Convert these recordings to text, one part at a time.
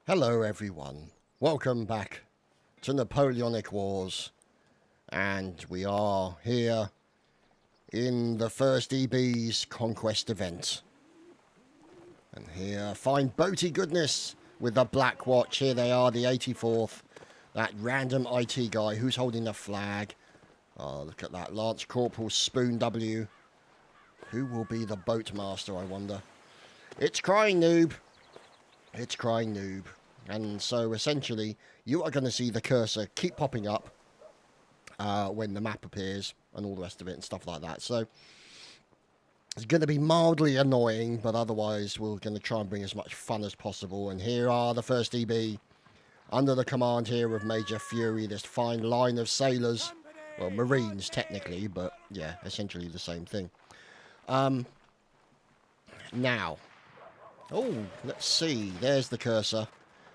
Hello everyone, welcome back to Napoleonic Wars, and we are here in the first EB's Conquest event. And here, fine boaty goodness with the Black Watch. Here they are, the 84th, that random IT guy who's holding the flag. Oh, look at that, Lance Corporal Spoon W. Who will be the boat master, I wonder? It's Crying Noob. It's Crying Noob. And so essentially, you are going to see the cursor keep popping up when the map appears and all the rest of it and stuff like that. So it's going to be mildly annoying, but otherwise we're going to try and bring as much fun as possible. And here are the first EB under the command here of Major Fury, this fine line of sailors. Well, Marines technically, but yeah, essentially the same thing. Now, oh, let's see. There's the cursor.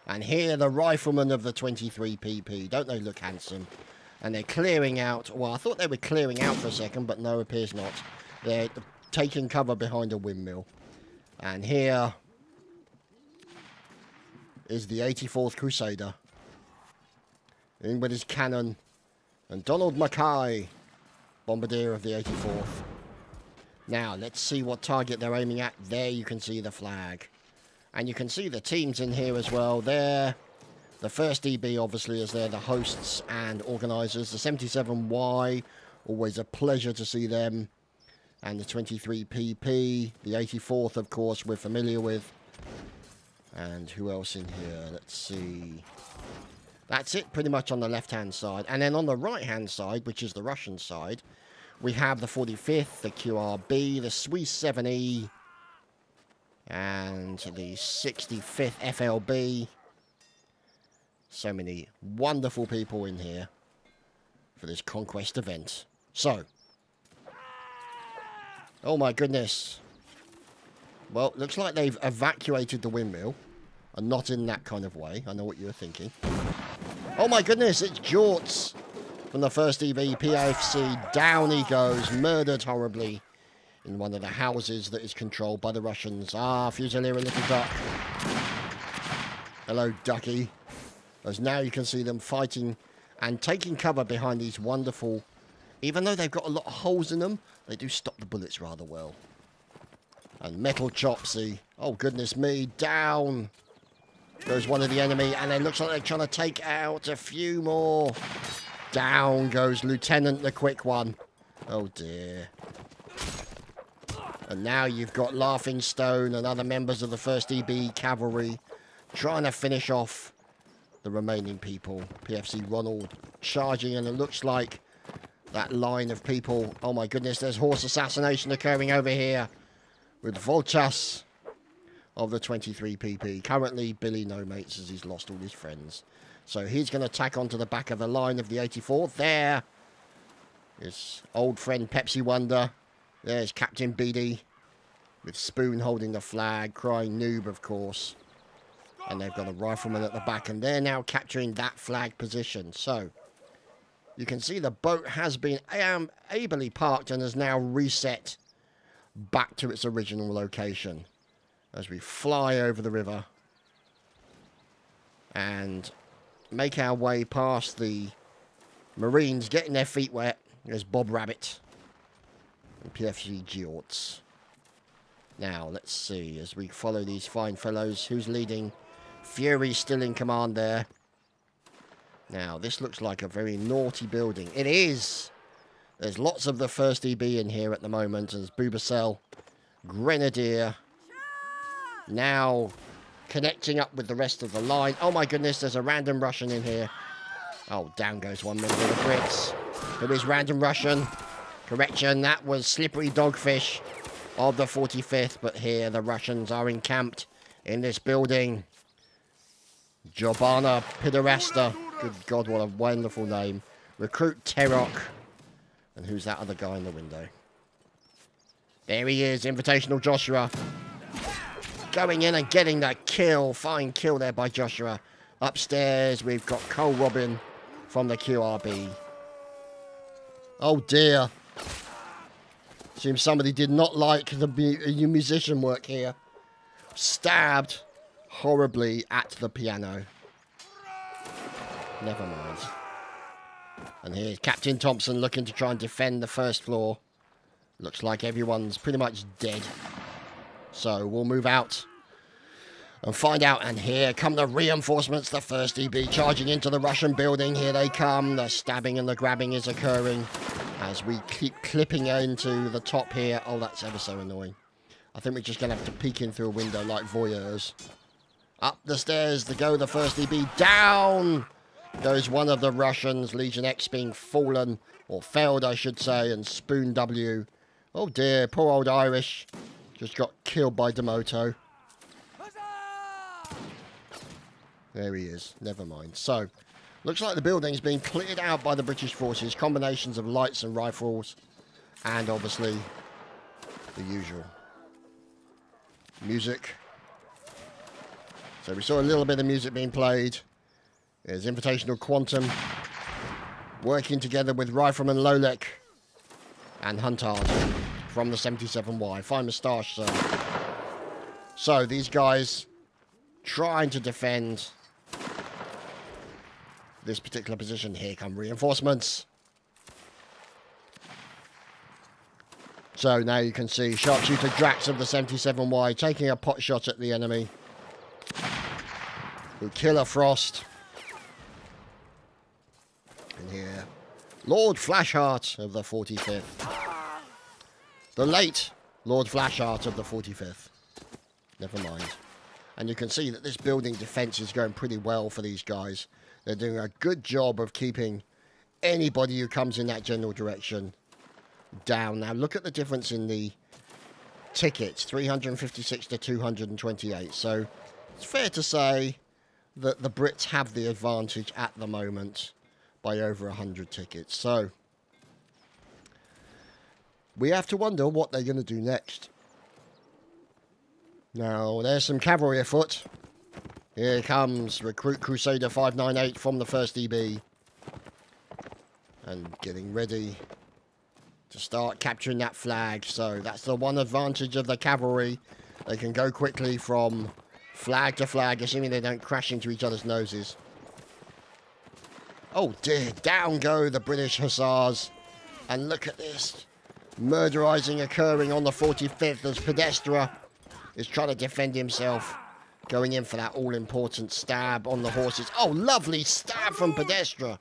And here, the riflemen of the 23 PP. Don't they look handsome? And they're clearing out. Well, I thought they were clearing out for a second, but no, appears not. They're taking cover behind a windmill. And here is the 84th Crusader. In with his cannon. And Donald Mackay, bombardier of the 84th. Now, let's see what target they're aiming at. There you can see the flag. And you can see the teams in here as well. There, the first EB obviously is there, the hosts and organisers. The 77Y, always a pleasure to see them. And the 23 PP, the 84th of course we're familiar with. And who else in here? Let's see. That's it pretty much on the left hand side. And then on the right hand side, which is the Russian side, we have the 45th, the QRB, the Swiss 7E. And the 65th FLB. So many wonderful people in here for this Conquest event. So, oh my goodness. Well, looks like they've evacuated the windmill. And not in that kind of way. I know what you're thinking. Oh my goodness, it's Jorts from the first EB PAFC. Down he goes, murdered horribly in one of the houses that is controlled by the Russians. Ah, Fusilier and Little Duck. Hello, Ducky. As now you can see them fighting and taking cover behind these wonderful... Even though they've got a lot of holes in them, they do stop the bullets rather well. And Metal Chopsy. Oh, goodness me. Down goes one of the enemy. And it looks like they're trying to take out a few more. Down goes Lieutenant the Quick One. Oh, dear. And now you've got Laughing Stone and other members of the 1st EB Cavalry trying to finish off the remaining people. PFC Ronald charging, and it looks like that line of people. Oh my goodness, there's horse assassination occurring over here with Volchas of the 23 PP. Currently, Billy no mates as he's lost all his friends. So he's going to tack onto the back of the line of the 84th. There is old friend Pepsi Wonder. There's Captain Beady with Spoon holding the flag, Crying Noob, of course. And they've got a rifleman at the back, and they're now capturing that flag position. So, you can see the boat has been ably parked and has now reset back to its original location as we fly over the river and make our way past the Marines getting their feet wet. There's Bob Rabbit. PFC Jorts. Now, let's see, as we follow these fine fellows, who's leading? Fury's still in command there. Now, this looks like a very naughty building. It is! There's lots of the 1st EB in here at the moment. There's Boobacell, Grenadier. Now, connecting up with the rest of the line. Oh my goodness, there's a random Russian in here. Oh, down goes one member of the Brits. Who is random Russian? Correction, that was Slippery Dogfish of the 45th, but here the Russians are encamped in this building. Jobana Piderasta. Good God, what a wonderful name. Recruit Terok. And who's that other guy in the window? There he is, Invitational Joshua. Going in and getting that kill. Fine kill there by Joshua. Upstairs, we've got Cole Robin from the QRB. Oh dear. Seems somebody did not like the musician work here. Stabbed horribly at the piano. Never mind. And here's Captain Thompson looking to try and defend the first floor. Looks like everyone's pretty much dead. So we'll move out and find out. And here come the reinforcements, the 1st EB charging into the Russian building. Here they come. The stabbing and the grabbing is occurring as we keep clipping into the top here. Oh, that's ever so annoying. I think we're just going to have to peek in through a window like voyeurs. Up the stairs to go the 1st EB. Down goes one of the Russians. Legion X being fallen, or failed I should say, and Spoon W. Oh dear, poor old Irish. Just got killed by Demoto. There he is. Never mind. So, looks like the building's being cleared out by the British forces. Combinations of lights and rifles. And obviously, the usual. Music. So we saw a little bit of music being played. There's Invitational Quantum. Working together with Rifleman Lolek and Huntard from the 77Y. Fine moustache, sir. So these guys trying to defend this particular position. Here come reinforcements. So now you can see Sharpshooter Drax of the 77Y taking a pot shot at the enemy. Who Killer Frost. And here, Lord Flashheart of the 45th. The late Lord Flashheart of the 45th. Never mind. And you can see that this building defense is going pretty well for these guys. They're doing a good job of keeping anybody who comes in that general direction down. Now look at the difference in the tickets. 356 to 228. So it's fair to say that the Brits have the advantage at the moment by over 100 tickets. So we have to wonder what they're going to do next. Now, there's some cavalry afoot. Here comes Recruit Crusader 598 from the 1st EB. And getting ready to start capturing that flag. So that's the one advantage of the cavalry. They can go quickly from flag to flag, assuming they don't crash into each other's noses. Oh dear, down go the British Hussars. And look at this. Murderizing occurring on the 45th as Pedestra is trying to defend himself. Going in for that all-important stab on the horses. Oh, lovely stab from Pedestra.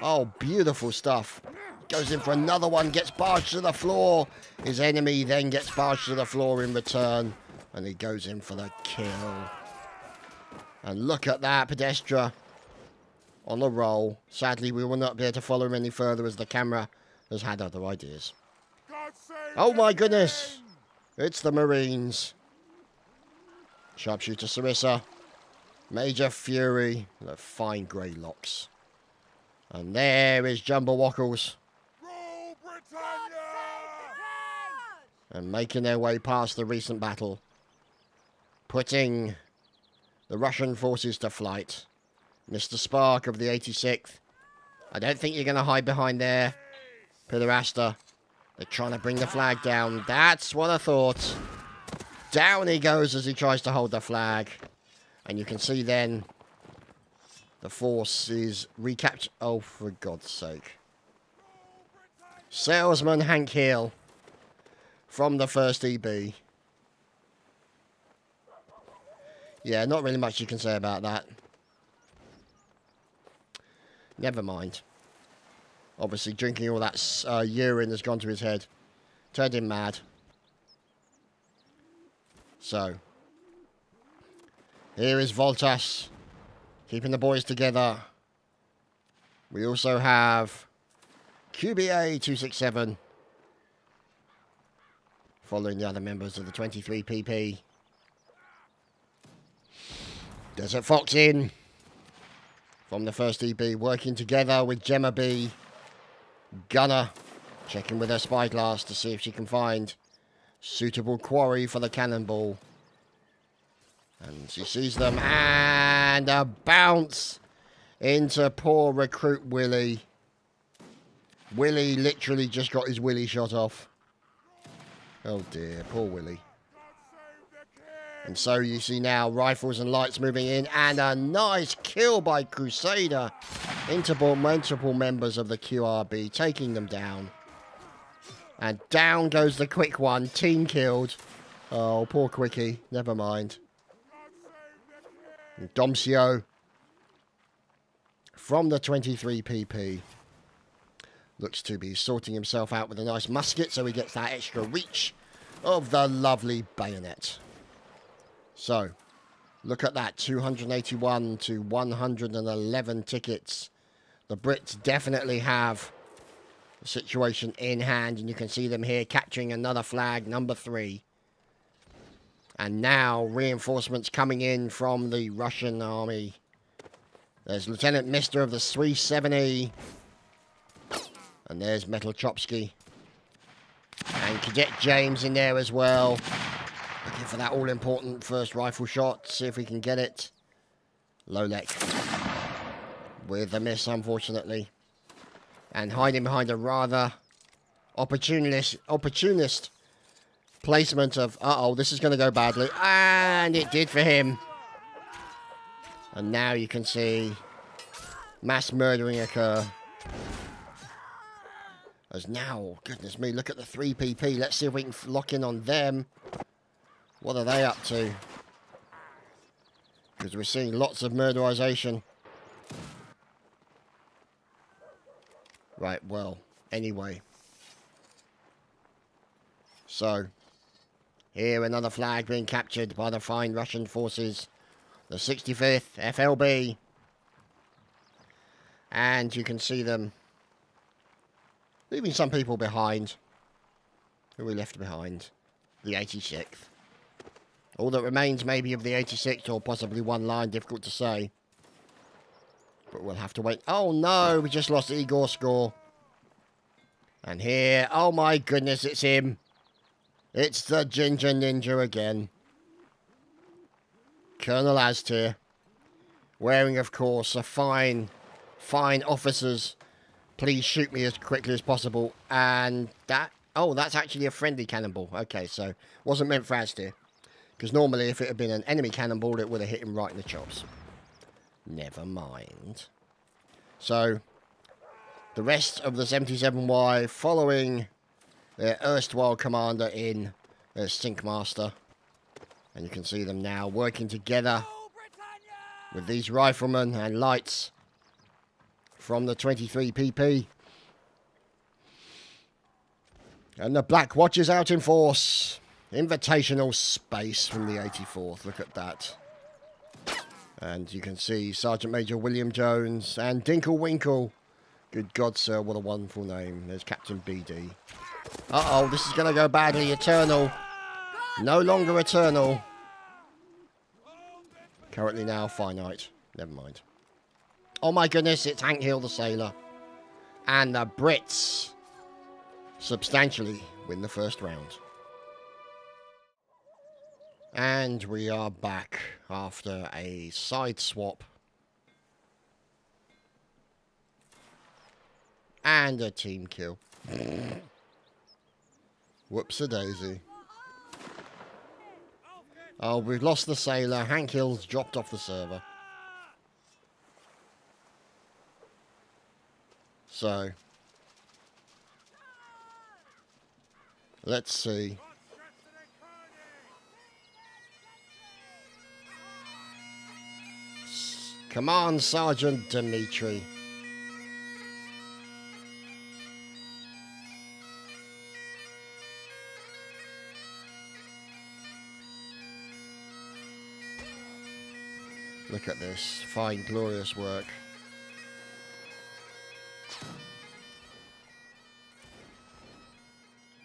Oh, beautiful stuff. Goes in for another one, gets barged to the floor. His enemy then gets barged to the floor in return. And he goes in for the kill. And look at that, Pedestra on the roll. Sadly, we will not be able to follow him any further as the camera has had other ideas. Oh my goodness! It's the Marines. Sharpshooter Sarissa. Major Fury. The fine grey locks. And there is Jumbo Wackles. And making their way past the recent battle. Putting the Russian forces to flight. Mr. Spark of the 86th. I don't think you're going to hide behind there, Pilarasta. They're trying to bring the flag down. That's what I thought. Down he goes as he tries to hold the flag. And you can see then the force is recaptured. Oh, for God's sake. Salesman Hank Hill from the 1st EB. Yeah, not really much you can say about that. Never mind. Obviously, drinking all that urine has gone to his head. Turned him mad. So, here is Voltas. Keeping the boys together. We also have QBA 267. Following the other members of the 23 PP. Desert Fox in. From the 1st EB, working together with Gemma B. Gunner, checking with her spyglass to see if she can find suitable quarry for the cannonball. And she sees them, and a bounce into poor Recruit Willie. Willie literally just got his Willie shot off. Oh dear, poor Willie. And so you see now rifles and lights moving in, and a nice kill by Crusader into multiple members of the QRB, taking them down. And down goes the quick one, team killed. Oh, poor Quickie, never mind. And Domcio from the 23 PP looks to be sorting himself out with a nice musket, so he gets that extra reach of the lovely bayonet. So, look at that, 281 to 111 tickets. The Brits definitely have the situation in hand, and you can see them here capturing another flag, number 3. And now reinforcements coming in from the Russian army. There's Lieutenant Mister of the 370. And there's Metalchopsky. And Cadet James in there as well. Looking for that all-important first rifle shot. See if we can get it. Lolek. With a miss, unfortunately. And hiding behind a rather opportunist placement of... Uh-oh, this is going to go badly. And it did for him. And now you can see mass murdering occur. As now, goodness me, look at the 3PP. Let's see if we can lock in on them. What are they up to? Because we're seeing lots of murderization. Right, well, anyway. So, here another flag being captured by the fine Russian forces. The 65th FLB. And you can see them leaving some people behind. Who we left behind? The 86th. All that remains maybe of the 86th, or possibly one line, difficult to say. But we'll have to wait. Oh no, we just lost Igor Score. And here, oh my goodness, it's him. It's the Ginger Ninja again. Colonel Aztir. Wearing, of course, a fine officer's please shoot me as quickly as possible. And that... Oh, that's actually a friendly cannonball. Okay, so wasn't meant for Aztir. Because normally if it had been an enemy cannonball, it would have hit him right in the chops. Never mind. So, the rest of the 77Y following their erstwhile commander in their Stinkmaster. And you can see them now working together with these riflemen and lights from the 23 PP. And the Black Watch is out in force. Invitational space from the 84th. Look at that. And you can see Sergeant Major William Jones and Dinkle Winkle. Good God, sir, what a wonderful name. There's Captain BD. Uh-oh, this is going to go badly. Eternal. No longer Eternal. Currently now Finite. Never mind. Oh my goodness, it's Hank Hill the Sailor. And the Brits substantially win the first round. And we are back after a side swap. And a team kill. Whoops-a-daisy. Oh, we've lost the Sailor. Hank Hill's dropped off the server. So, let's see. Command Sergeant Dimitri. Look at this. Fine, glorious work.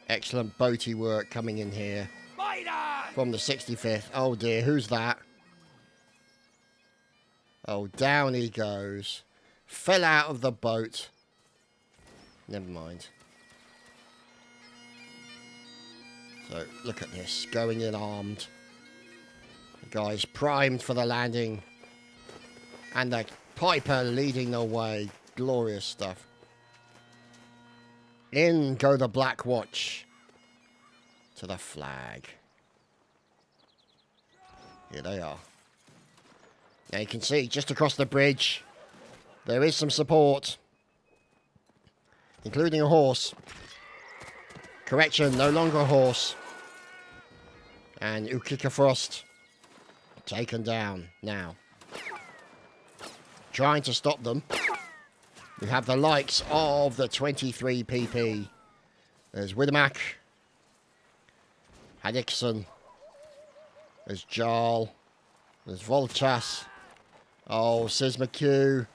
Excellent boaty work coming in here. From the 65th. Oh dear, who's that? Oh, down he goes. Fell out of the boat. Never mind. So, look at this. Going in armed. The guy's primed for the landing. And the Piper leading the way. Glorious stuff. In go the Black Watch. To the flag. Here they are. Now you can see just across the bridge, there is some support, including a horse. Correction, no longer a horse. And Ukika Frost taken down now. Trying to stop them. We have the likes of the 23 PP. There's Widemac. Haddockson. There's Jarl. There's Volchas. Oh, Sismaku.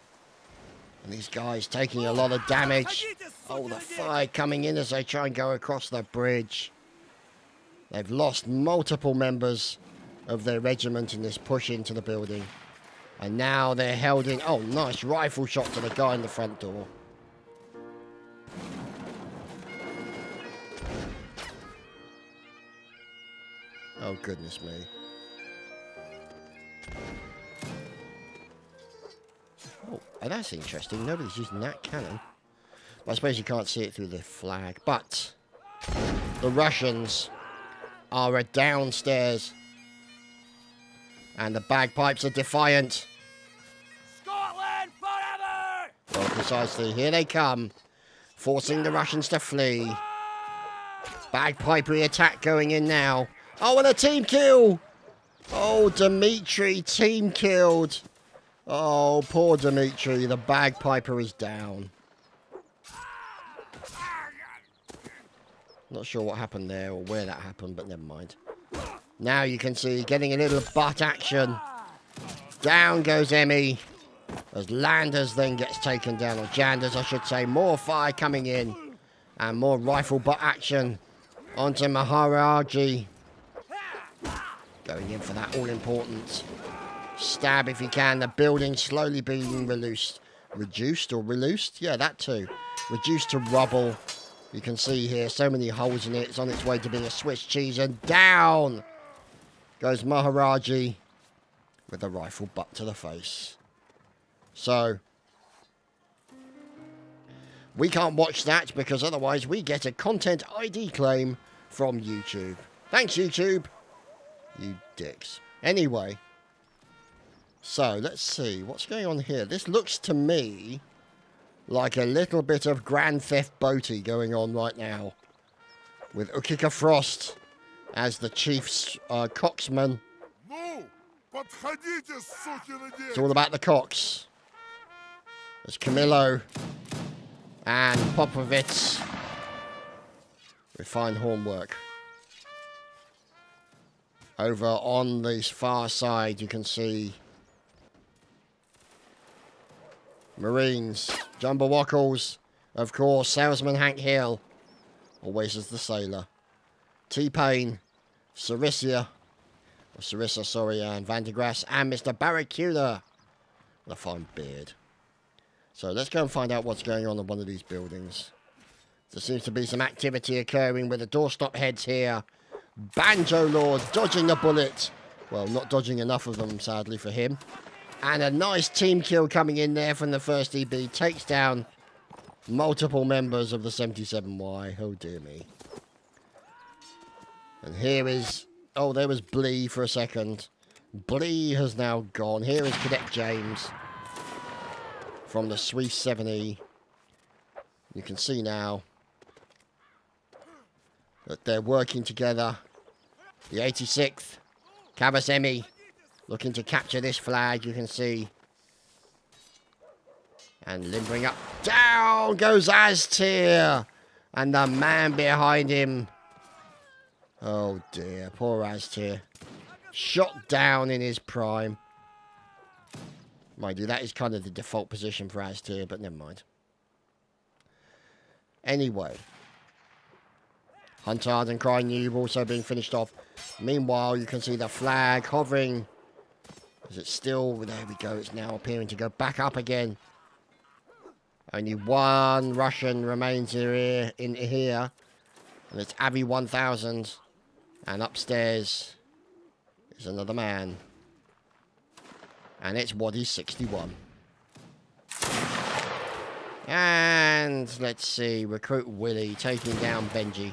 And these guys taking a lot of damage. Oh, the fire coming in as they try and go across the bridge. They've lost multiple members of their regiment in this push into the building. And now they're held in. Oh, nice rifle shot to the guy in the front door. Oh, goodness me. Oh, that's interesting. Nobody's using that cannon. Well, I suppose you can't see it through the flag. But the Russians are downstairs. And the bagpipes are defiant. Scotland forever! Well, precisely. Here they come. Forcing the Russians to flee. Bagpipery attack going in now. Oh, and a team kill! Oh, Dmitri, team killed. Oh, poor Dmitri. The bagpiper is down. Not sure what happened there or where that happened, but never mind. Now you can see getting a little butt action. Down goes Emmy. As Landers then gets taken down, or Janders I should say. More fire coming in. And more rifle butt action onto Maharaji. Going in for that all-important stab if he can. The building slowly being released. Reduced or released? Yeah, that too. Reduced to rubble. You can see here so many holes in it. It's on its way to being a Swiss cheese. And down goes Maharaji with a rifle butt to the face. So we can't watch that because otherwise we get a content ID claim from YouTube. Thanks, YouTube. You dicks. Anyway, so let's see what's going on here. This looks to me like a little bit of Grand Theft Boaty going on right now, with Ukika Frost as the chief's coxman. It's all about the cox. There's Camillo and Popovitz with fine horn work. Over on the far side, you can see Marines, Jumbo Wackles, of course, Salesman Hank Hill, always as the sailor. T-Pain, Sarissa, sorry, and Van de Grasse, and Mr. Barracuda with a fine beard. So let's go and find out what's going on in one of these buildings. There seems to be some activity occurring with the doorstop heads here. Banjo Lord dodging the bullet. Well, not dodging enough of them, sadly, for him. And a nice team kill coming in there from the 1st EB. Takes down multiple members of the 77Y. Oh, dear me. And here is... Oh, there was Blee for a second. Blee has now gone. Here is Cadet James from the Swiss 7E. You can see now that they're working together. The 86th, Kawasemi, looking to capture this flag, you can see. And limbering up. Down goes Aztir. And the man behind him. Oh dear, poor Aztir. Shot down in his prime. Mind you, that is kind of the default position for Aztir, but never mind. Anyway. Huntard and Cry Noob also being finished off. Meanwhile, you can see the flag hovering. Is it still... There we go. It's now appearing to go back up again. Only one Russian remains in here. And it's Avi 1000. And upstairs is another man. And it's Waddy 61. And let's see. Recruit Willie taking down Benji.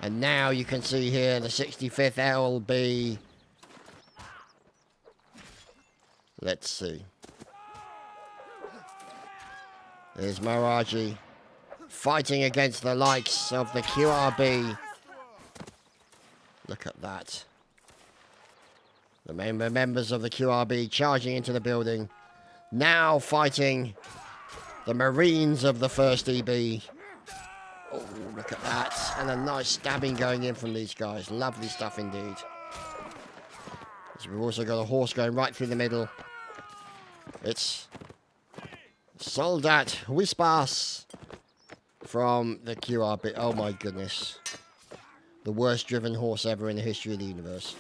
And now you can see here the 65th LB Let's see. There's Maraji fighting against the likes of the QRB. Look at that. The members of the QRB charging into the building. Now fighting the Marines of the 1st EB. Oh, look at that. And a nice stabbing going in from these guys. Lovely stuff indeed. So we've also got a horse going right through the middle. It's Soldat Wispas from the QRB. Oh my goodness. The worst driven horse ever in the history of the universe.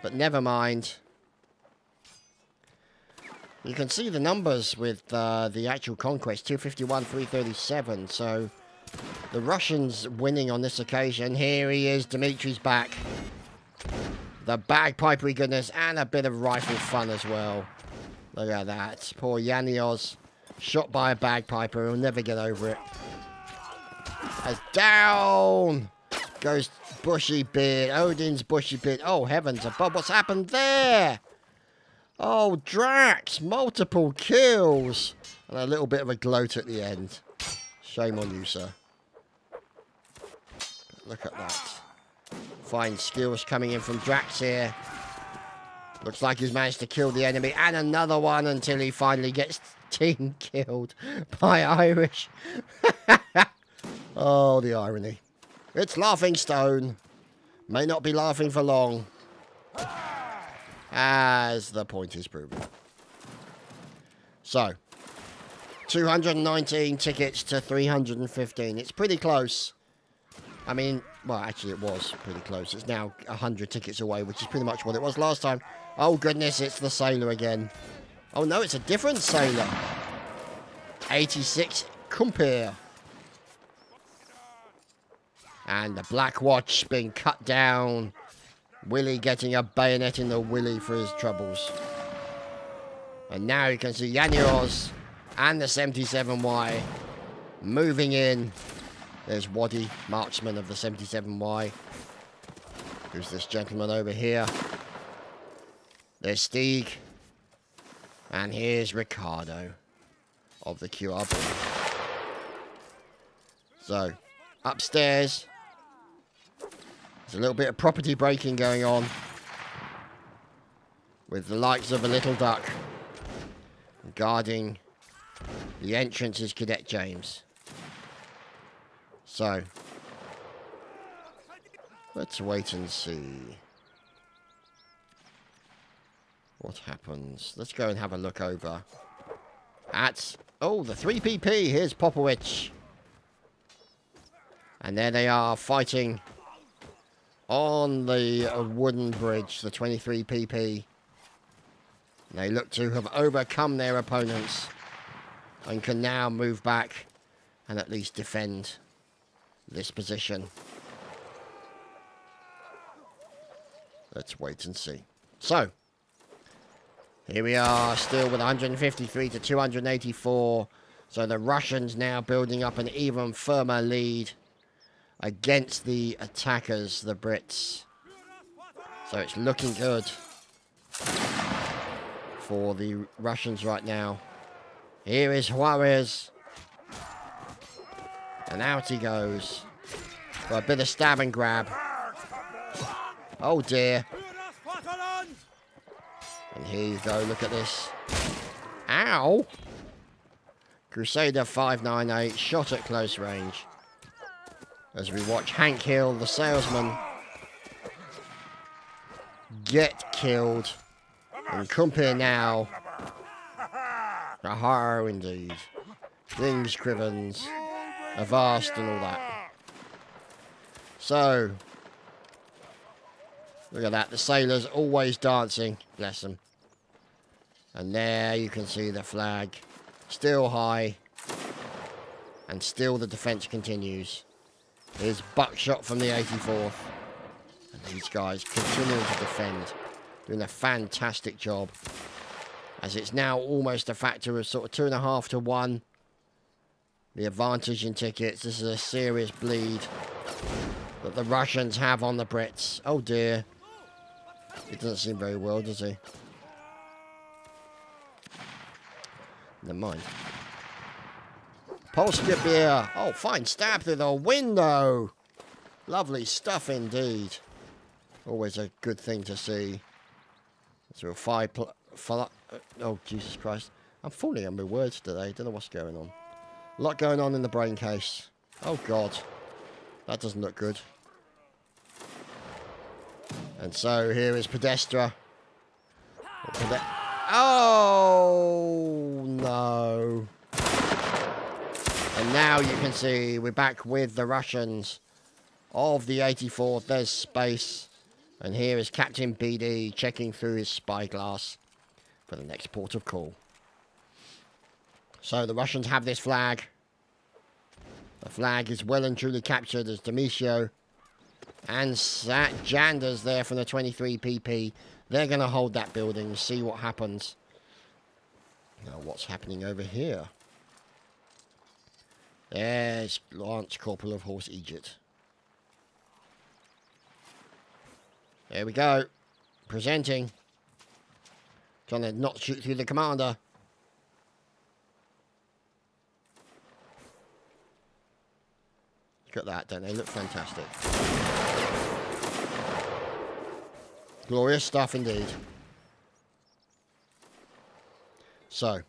But never mind. You can see the numbers with the actual conquest. 251, 337. So the Russians winning on this occasion. Here he is. Dimitri's back. The bagpipery goodness. And a bit of rifle fun as well. Look at that. Poor Yanios. Shot by a bagpiper. He'll never get over it. As down goes Bushy Beard. Odin's Bushy Beard. Oh, heavens above. What's happened there? Oh, Drax. Multiple kills. And a little bit of a gloat at the end. Shame on you, sir. But look at that. Fine skills coming in from Drax here. Looks like he's managed to kill the enemy. And another one until he finally gets team killed by Irish. Oh, the irony. It's Laughing Stone. May not be laughing for long. As the point is proven. So, 219 tickets to 315. It's pretty close. I mean, well, actually it was pretty close. It's now 100 tickets away, which is pretty much what it was last time. Oh, goodness, it's the sailor again. Oh, no, it's a different sailor. 86 Compere. And the Black Watch being cut down. Willie getting a bayonet in the willy for his troubles. And now you can see Yanios and the 77Y moving in. There's Waddy, marksman of the 77Y. Who's this gentleman over here? There's Stieg. And here's Ricardo of the QRB. So, upstairs. There's a little bit of property breaking going on. With the likes of a little duck. Guarding the entrance is Cadet James. So, let's wait and see what happens. Let's go and have a look over at, oh, the 3PP. Here's Popowich. And there they are fighting on the wooden bridge, the 23PP. They look to have overcome their opponents and can now move back and at least defend this position. Let's wait and see. So, here we are still with 153 to 284. So the Russians now building up an even firmer lead against the attackers, the Brits. So it's looking good for the Russians right now. Here is Juarez. And out he goes. For a bit of stab and grab. Oh dear. And here you go, look at this. Ow! Crusader 598, shot at close range. As we watch Hank Hill, the salesman, get killed. And Kumpir now. Aha, indeed. Things, Crivens, Avast and all that. So, look at that. The sailors always dancing. Bless them. And there you can see the flag. Still high. And still the defence continues. Here's buckshot from the 84th. And these guys continue to defend. Doing a fantastic job. As it's now almost a factor of sort of 2.5 to 1. The advantage in tickets. This is a serious bleed that the Russians have on the Brits. Oh dear. It doesn't seem very well, does he? Never mind. Polska beer. Oh, fine. Stab through the window. Lovely stuff indeed. Always a good thing to see. So oh, Jesus Christ. I'm falling on my words today. Don't know what's going on. A lot going on in the brain case. Oh, God. That doesn't look good. And so here is Pedestra. Oh, no. And now you can see we're back with the Russians of the 84th. There's space. And here is Captain BD checking through his spyglass for the next port of call. So the Russians have this flag. The flag is well and truly captured as Demetrio and Jander's there from the 23 PP. They're going to hold that building, see what happens. Now what's happening over here? There's Lance Corporal of Horse Egypt. There we go. Presenting. Trying to not shoot through the commander. Look at that, don't they? Look fantastic. Glorious stuff indeed. So.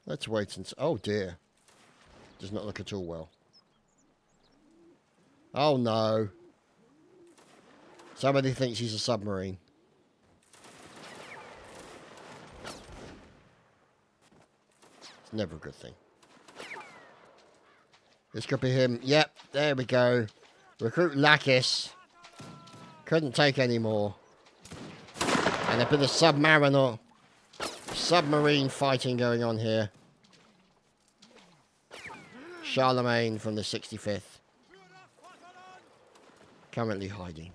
Let's wait and see. Oh dear. Does not look at all well. Oh no. Somebody thinks he's a submarine. It's never a good thing. This could be him. Yep, there we go. Recruit Lakis. Couldn't take any more. And a bit of submarine fighting going on here. Charlemagne from the 65th. Currently hiding.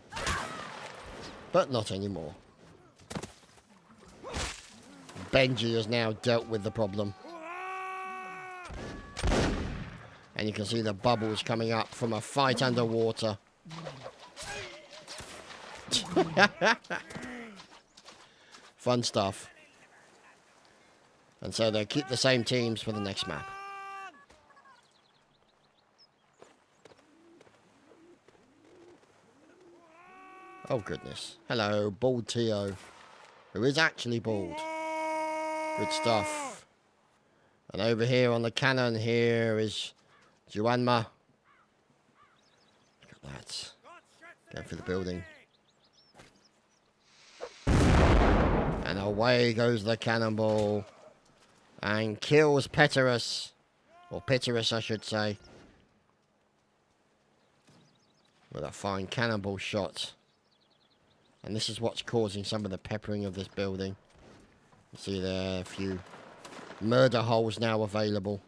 But not anymore. Benji has now dealt with the problem. And you can see the bubbles coming up from a fight underwater. Fun stuff. And so they keep the same teams for the next map. Oh goodness. Hello, bald Tio. Who is actually bald. Good stuff. And over here on the cannon here is Juanma. Look at that. Going for the building. And away goes the cannonball. And kills Peterus. Or Peterus, I should say. With a fine cannonball shot. And this is what's causing some of the peppering of this building. You see there a few murder holes now available.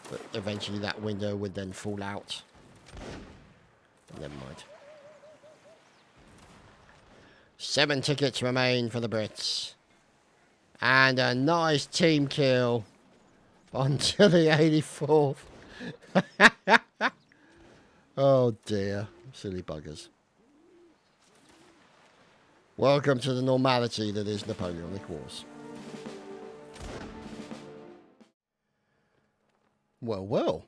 But eventually that window would then fall out. But never mind. 7 tickets remain for the Brits. And a nice team kill onto the 84th. Oh dear. Silly buggers. Welcome to the normality that is Napoleonic Wars. Well, well.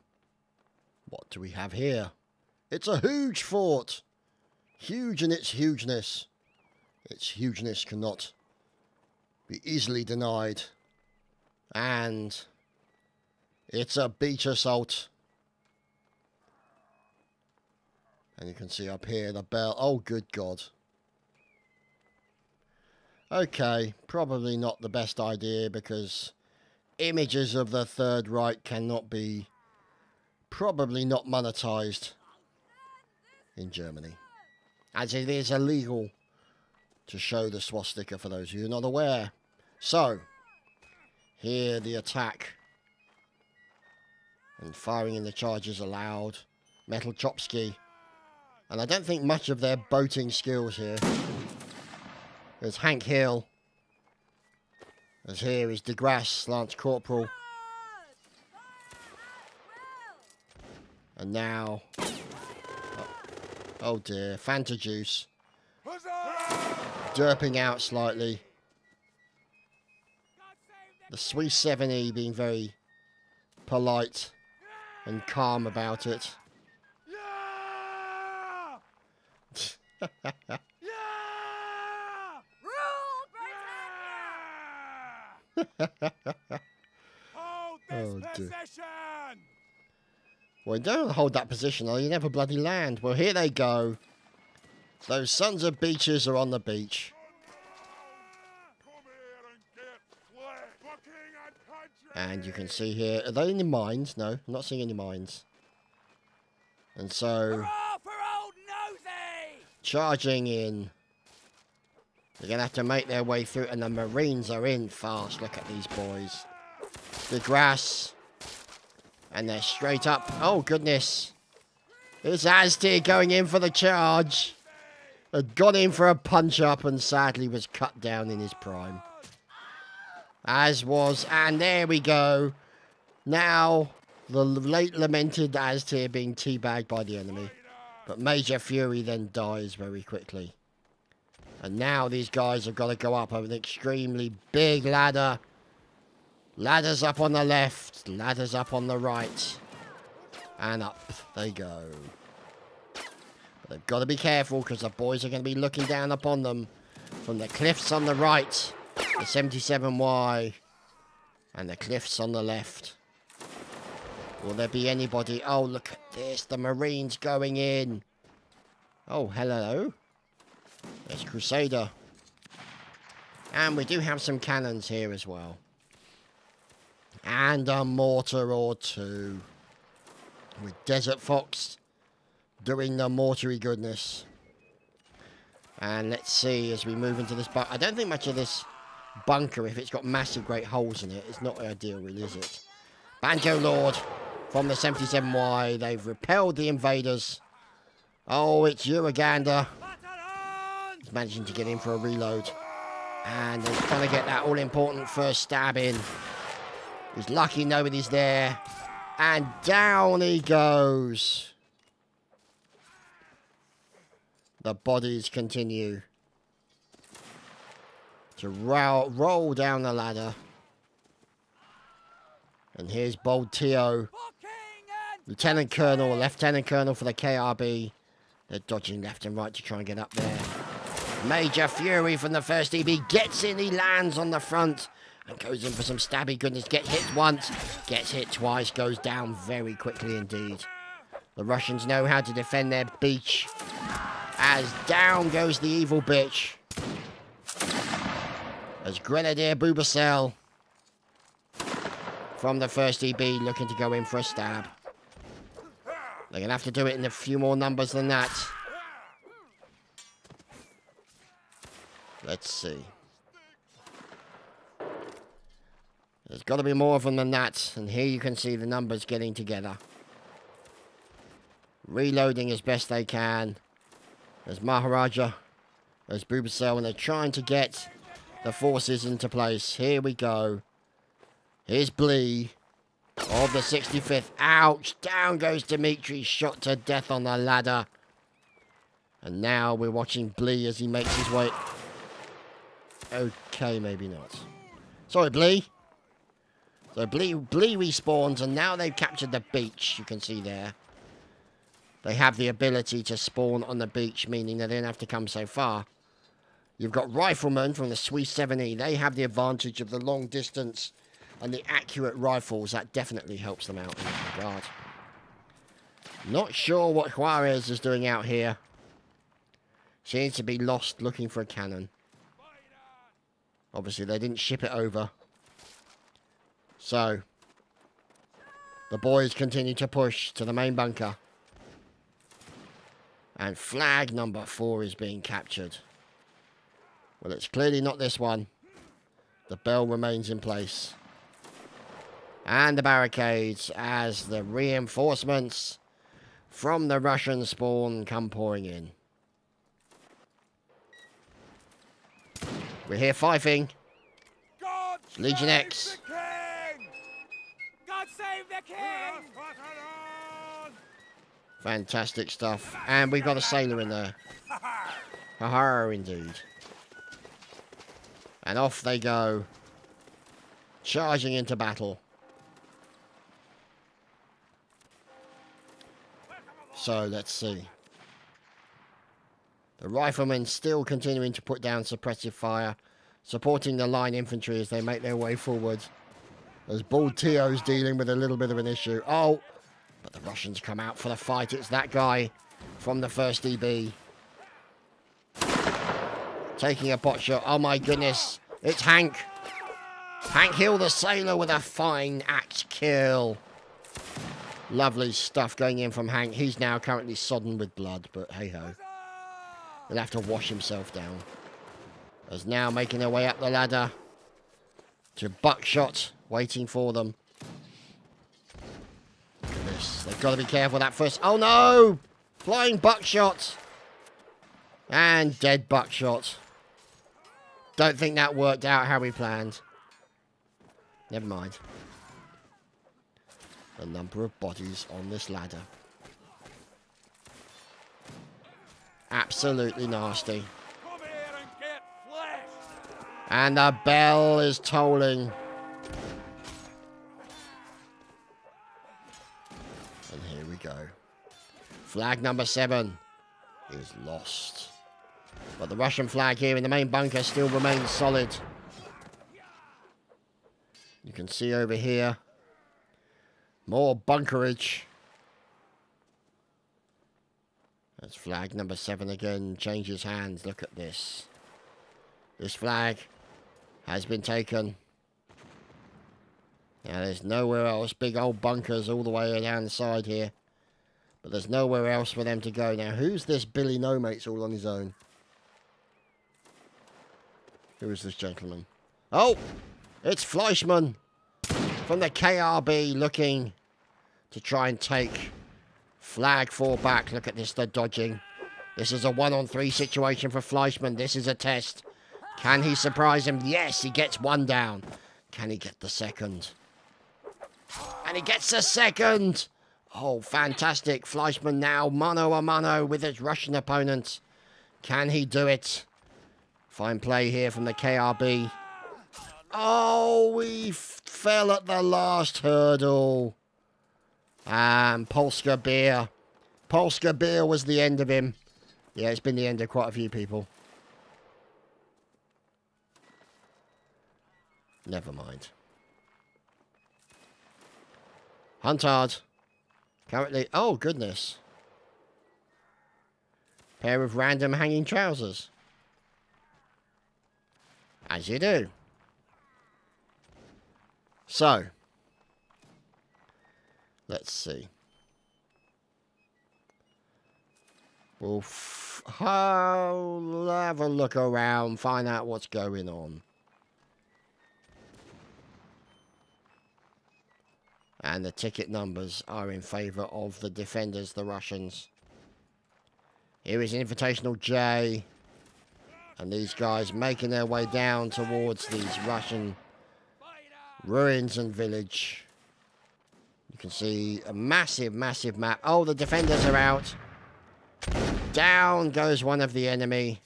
What do we have here? It's a huge fort. Huge in its hugeness. Its hugeness cannot be easily denied. And it's a beach assault. And you can see up here the bell. Oh, good God. Okay, probably not the best idea because images of the Third Reich cannot be probably not monetized in Germany. As it is illegal to show the swastika for those of you who are not aware. So, here the attack. And firing in the charges allowed. Metal Chopsky. And I don't think much of their boating skills here. There's Hank Hill. As here is De Grasse, Lance Corporal. And now... oh dear, Fanta Juice. Derping out slightly. The Swiss 70 being very polite and calm about it. Yeah! Yeah! Rule Britannia! Hold this Oh, dear. position! Well, don't hold that position or you never bloody land. Well, here they go. Those sons of beaches are on the beach. And you can see here, are they in the mines? No, I'm not seeing any mines. And so, Hurrah for old Nosey! charging in. They're going to have to make their way through, and the Marines are in fast. Look at these boys. The grass. And they're straight up. Oh, goodness. It's Aztir going in for the charge. Had gone in for a punch-up and sadly was cut down in his prime. As was, and there we go. Now, the late lamented Aztir being teabagged by the enemy. But Major Fury then dies very quickly. And now these guys have got to go up an extremely big ladder. Ladders up on the left, ladders up on the right. And up they go. But they've got to be careful because the boys are going to be looking down upon them from the cliffs on the right. The 77Y and the cliffs on the left. Will there be anybody? Oh, look at this. The Marines going in. Oh, hello. There's Crusader. And we do have some cannons here as well. And a mortar or two. With Desert Fox doing the mortary goodness. And let's see as we move into this bunker. I don't think much of this bunker, if it's got massive great holes in it, it's not ideal really, is it? Banjo Lord from the 77Y. They've repelled the invaders. Oh, it's Uganda. He's managing to get in for a reload. And they're trying to get that all-important first stab in. He's lucky nobody's there. And down he goes. The bodies continue to roll down the ladder. And here's Bold Tio. Lieutenant Colonel, Lieutenant Colonel for the KRB. They're dodging left and right to try and get up there. Major Fury from the 1st EB gets in, he lands on the front. And goes in for some stabby goodness. Gets hit once, gets hit twice, goes down very quickly indeed. The Russians know how to defend their beach. As down goes the evil bitch. As Grenadier Bubasel from the 1st EB looking to go in for a stab. They're going to have to do it in a few more numbers than that. Let's see. There's got to be more of them than that. And here you can see the numbers getting together. Reloading as best they can. There's Maharaja. There's Bubasel. And they're trying to get the forces into place. Here we go. Here's Blee of the 65th. Ouch. Down goes Dimitri. Shot to death on the ladder. And now we're watching Blee as he makes his way. Okay, maybe not. Sorry, Blee. So Blee respawns, and now they've captured the beach, you can see there. They have the ability to spawn on the beach, meaning they don't have to come so far. You've got riflemen from the Swiss 70. They have the advantage of the long distance and the accurate rifles. That definitely helps them out in that regard. Not sure what Juarez is doing out here. Seems to be lost looking for a cannon. Obviously, they didn't ship it over. So, the boys continue to push to the main bunker. And flag number 4 is being captured. Well, it's clearly not this one. The bell remains in place. And the barricades as the reinforcements from the Russian spawn come pouring in. We're here fifing. Legion X. God save the king! Fantastic stuff. And we've got a sailor in there. Ha-ha, indeed. And off they go. charging into battle. So, let's see. The riflemen still continuing to put down suppressive fire, supporting the line infantry as they make their way forward. As Bald Tio's dealing with a little bit of an issue. Oh, but the Russians come out for the fight. It's that guy from the 1st EB. Taking a pot shot. Oh my goodness. It's Hank. Hank Hill, the sailor, with a fine axe kill. Lovely stuff going in from Hank. He's now currently sodden with blood, but hey-ho. He'll have to wash himself down. As now making their way up the ladder to Buckshot, waiting for them. Look at this. They've got to be careful that first. Oh no! Flying Buckshot. And dead Buckshot. Don't think that worked out how we planned. Never mind. The number of bodies on this ladder. Absolutely nasty. Come here and get flesh. And the bell is tolling. And here we go. Flag number 7 is lost. But the Russian flag here in the main bunker still remains solid. You can see over here more bunkerage. That's flag number 7 again. Changes hands. Look at this. This flag has been taken. Now there's nowhere else. Big old bunkers all the way down the side here. But there's nowhere else for them to go. Now who's this Billy No Mates all on his own? Who is this gentleman? Oh! It's Fleischmann from the KRB looking to try and take flag 4 back. Look at this, they're dodging. This is a 1-on-3 situation for Fleischmann. This is a test. Can he surprise him? Yes, he gets 1 down. Can he get the second? And he gets the second! Oh, fantastic. Fleischmann now mano a mano with his Russian opponent. Can he do it? Fine play here from the KRB. Oh, we fell at the last hurdle. And Polska Beer. Polska Beer was the end of him. Yeah, it's been the end of quite a few people. Never mind. Huntard. Currently... Oh, goodness. Pair of random hanging trousers. As you do. So. Let's see. We'll have a look around, find out what's going on. And the ticket numbers are in favour of the defenders, the Russians. Here is Invitational J. And these guys making their way down towards these Russian ruins and village. You can see a massive, massive map. Oh, the defenders are out. Down goes one of the enemy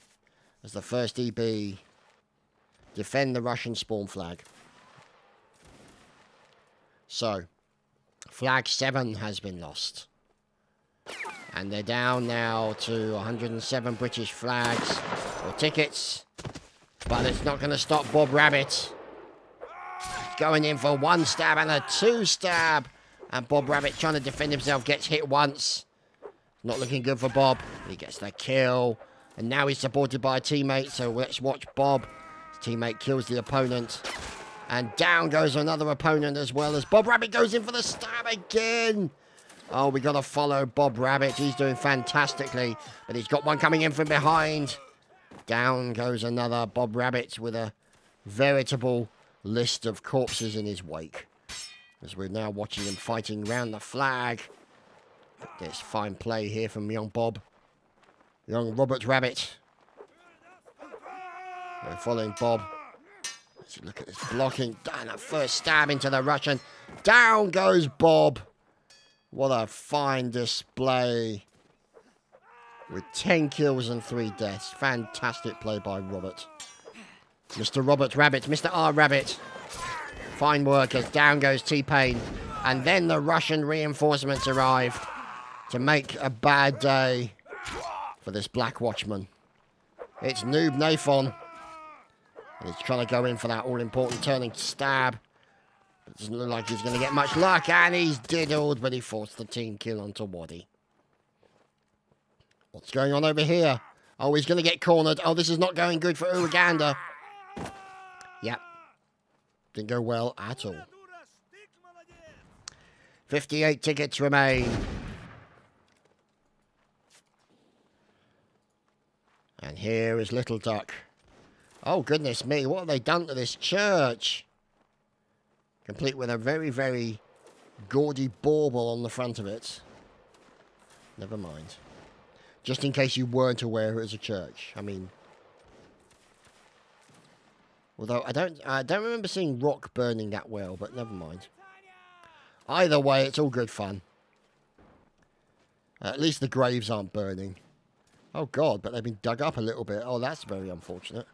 as the 1st EB defend the Russian spawn flag. So, flag 7 has been lost. And they're down now to 107 British flags or tickets. But it's not going to stop Bob Rabbit. Going in for 1 stab and a 2 stab. And Bob Rabbit trying to defend himself gets hit once. Not looking good for Bob. He gets the kill. And now he's supported by a teammate. So let's watch Bob. His teammate kills the opponent. And down goes another opponent as well as Bob Rabbit goes in for the stab again. Oh, we got to follow Bob Rabbit. He's doing fantastically. But he's got one coming in from behind. Down goes another Bob Rabbit with a veritable list of corpses in his wake. As we're now watching him fighting round the flag. This fine play here from young Bob. Young Robert Rabbit. We're following Bob. Let's look at this blocking. Down a first stab into the Russian. Down goes Bob. What a fine display. With 10 kills and 3 deaths. Fantastic play by Robert. Mr. Robert Rabbit. Mr. R. Rabbit. Fine work as down goes T-Pain. And then the Russian reinforcements arrive to make a bad day for this Black Watchman. It's Noob Nathon. And he's trying to go in for that all-important turning stab. It doesn't look like he's going to get much luck. And he's diddled, but he forced the team kill onto Waddy. What's going on over here? Oh, he's going to get cornered. Oh, this is not going good for Uganda. Yep. Didn't go well at all. 58 tickets remain. And here is Little Duck. Oh, goodness me. What have they done to this church? Complete with a very, very gaudy bauble on the front of it. Never mind. Just in case you weren't aware it was a church. I mean... Although, I don't remember seeing rock burning that well, but never mind. Either way, it's all good fun. At least the graves aren't burning. Oh, God, but they've been dug up a little bit. Oh, that's very unfortunate.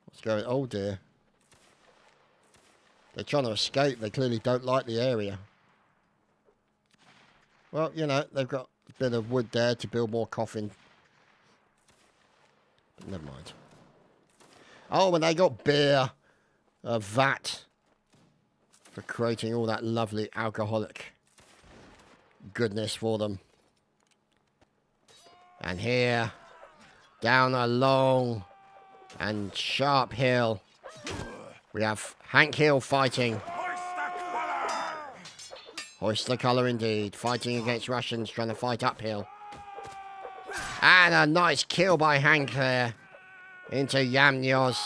What's going on? Oh, dear. They're trying to escape. They clearly don't like the area. Well, you know, they've got a bit of wood there to build more coffin. But never mind. Oh, and they got beer. A vat. For creating all that lovely alcoholic goodness for them. And here, down a long and sharp hill, we have Hank Hill fighting. Hoist the colour indeed. Fighting against Russians, trying to fight uphill. And a nice kill by Hank there. Into Yanyos.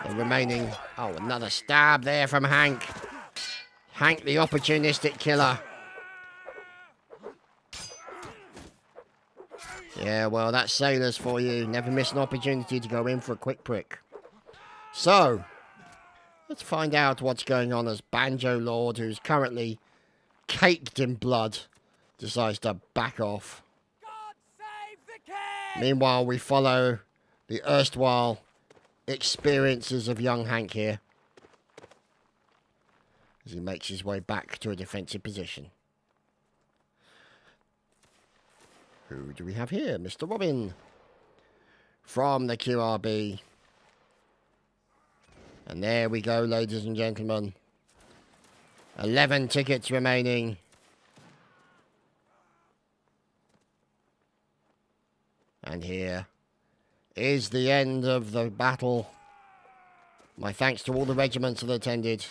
The remaining... Oh, another stab there from Hank. Hank, the opportunistic killer. Yeah, well, that's sailors for you. Never miss an opportunity to go in for a quick prick. So, let's find out what's going on as Banjo Lord, who's currently caked in blood, decides to back off. God save the king! Meanwhile, we follow the erstwhile experiences of young Hank here as he makes his way back to a defensive position. Who do we have here? Mr. Robin from the QRB. And there we go, ladies and gentlemen. 11 tickets remaining. And here is the end of the battle. My thanks to all the regiments that attended.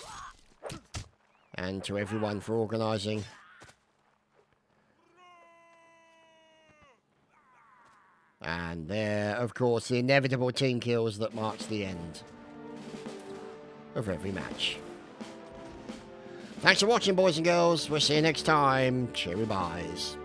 And to everyone for organising. And there, of course, the inevitable team kills that marks the end of every match. Thanks for watching, boys and girls. We'll see you next time. Cheery byes.